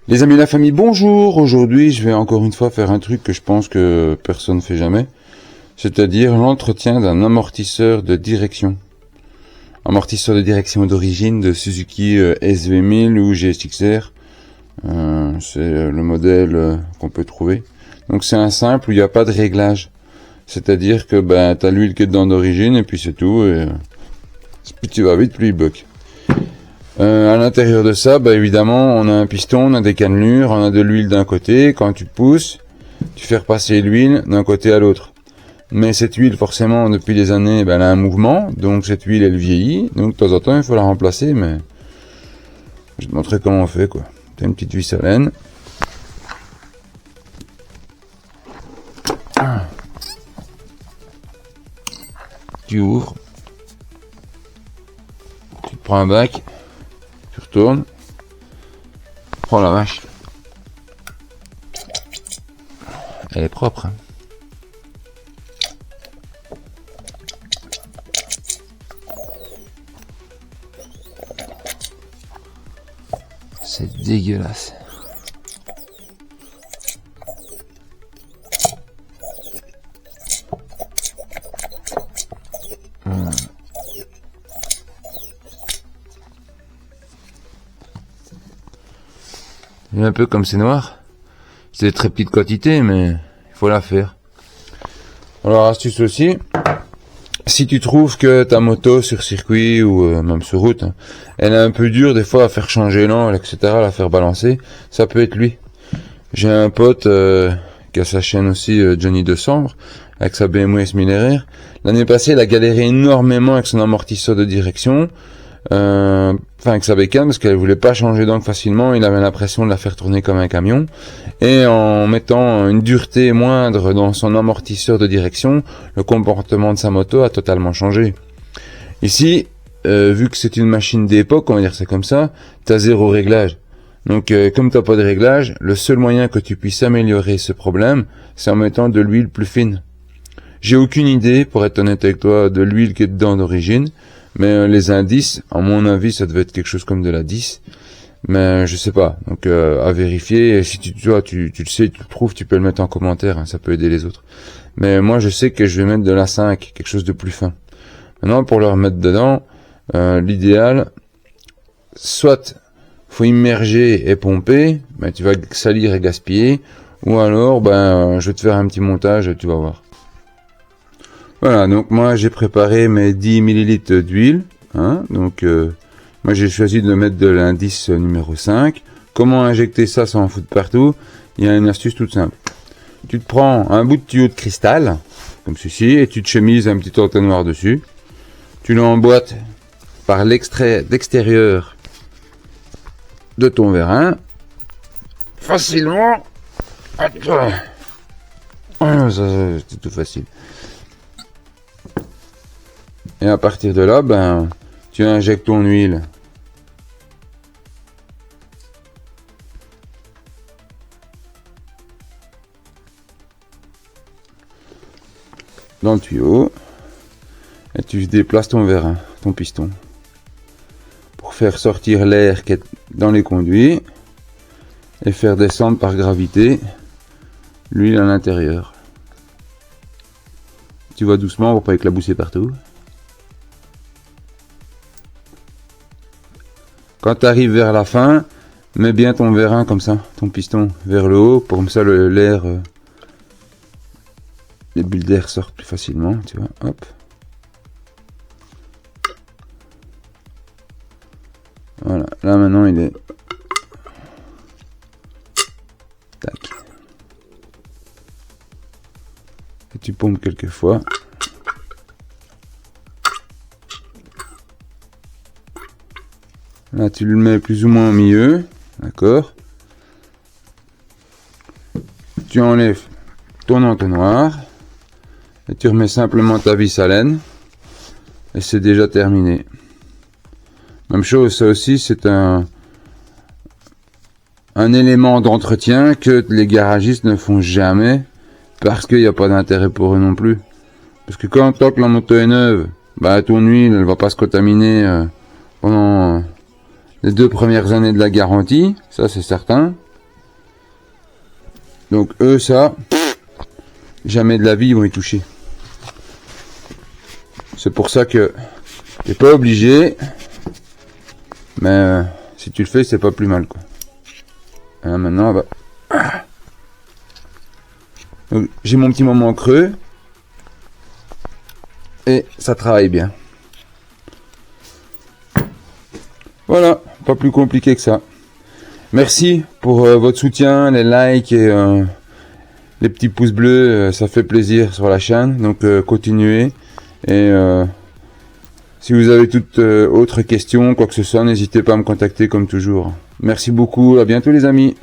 Les amis de la famille, bonjour. Aujourd'hui, je vais encore une fois faire un truc que je pense que personne ne fait jamais, c'est-à-dire l'entretien d'un amortisseur de direction. Amortisseur de direction d'origine de Suzuki SV1000 ou GSX-R. C'est le modèle qu'on peut trouver. Donc c'est un simple où il n'y a pas de réglage. C'est-à-dire que tu as l'huile qui est dedans d'origine et puis c'est tout. Et plus tu vas vite, plus il bloque. À l'intérieur de ça, évidemment, on a un piston, on a des cannelures, on a de l'huile d'un côté. Quand tu pousses, tu fais repasser l'huile d'un côté à l'autre. Mais cette huile, forcément, depuis des années, elle a un mouvement. Donc cette huile, elle vieillit. Donc de temps en temps, il faut la remplacer. Mais je vais te montrer comment on fait, quoi. Tu as une petite vis à laine. Tu ouvres. Tu te prends un bac. Tu retournes. Oh la vache. Elle est propre. Hein. C'est dégueulasse. Et un peu comme c'est noir. C'est de très petite quantité, mais il faut la faire. Alors astuce aussi, si tu trouves que ta moto sur circuit ou même sur route, elle est un peu dure des fois à faire changer l'angle, etc., à la faire balancer, ça peut être lui. J'ai un pote qui a sa chaîne aussi, Johnny Decembre, avec sa BMW S1000RR. L'année passée, il a galéré énormément avec son amortisseur de direction, avec sa bécane, parce qu'elle voulait pas changer d'angle facilement, il avait l'impression de la faire tourner comme un camion, et en mettant une dureté moindre dans son amortisseur de direction, le comportement de sa moto a totalement changé. Ici, vu que c'est une machine d'époque, on va dire ça comme ça, t'as zéro réglage. Donc comme t'as pas de réglage, le seul moyen que tu puisses améliorer ce problème, c'est en mettant de l'huile plus fine. J'ai aucune idée, pour être honnête avec toi, de l'huile qui est dedans d'origine, mais les indices, à mon avis, ça devait être quelque chose comme de la 10, mais je sais pas. Donc à vérifier, et si tu le sais, tu le trouves, tu peux le mettre en commentaire, hein, ça peut aider les autres. Mais moi je sais que je vais mettre de la 5, quelque chose de plus fin. Maintenant pour le remettre dedans, l'idéal, soit faut immerger et pomper, tu vas salir et gaspiller, ou alors je vais te faire un petit montage, tu vas voir. Voilà, donc moi j'ai préparé mes 10 ml d'huile, hein, donc moi j'ai choisi de mettre de l'indice numéro 5. Comment injecter ça sans en foutre partout? Il y a une astuce toute simple. Tu te prends un bout de tuyau de cristal, comme ceci, et tu te chemises un petit entonnoir dessus. Tu l'emboîtes par l'extérieur de ton vérin, facilement. Ça c'est tout facile. Et à partir de là, tu injectes ton huile dans le tuyau et tu déplaces ton vérin, ton piston, pour faire sortir l'air qui est dans les conduits et faire descendre par gravité l'huile à l'intérieur. Tu vas doucement pour pas éclabousser partout. Quand tu arrives vers la fin, mets bien ton vérin comme ça, ton piston vers le haut, pour comme ça l'air, les bulles d'air sortent plus facilement, tu vois, hop. Voilà, là maintenant il est... Tac. Et tu pompes quelques fois. Là, tu le mets plus ou moins au milieu, d'accord. Tu enlèves ton entonnoir et tu remets simplement ta vis à laine et c'est déjà terminé. Même chose, ça aussi, c'est un élément d'entretien que les garagistes ne font jamais parce qu'il n'y a pas d'intérêt pour eux non plus. Parce que tant que la moto est neuve, ton huile, elle va pas se contaminer pendant les 2 premières années de la garantie, ça c'est certain. Donc eux, ça, jamais de la vie ils vont y toucher. C'est pour ça que t'es pas obligé, mais si tu le fais, c'est pas plus mal, quoi. Et là, maintenant, bah, donc, j'ai mon petit moment creux et ça travaille bien. Voilà, pas plus compliqué que ça. Merci pour votre soutien, les likes et les petits pouces bleus, ça fait plaisir sur la chaîne. Donc continuez. Et si vous avez toute autre question, quoi que ce soit, n'hésitez pas à me contacter comme toujours. Merci beaucoup, à bientôt les amis.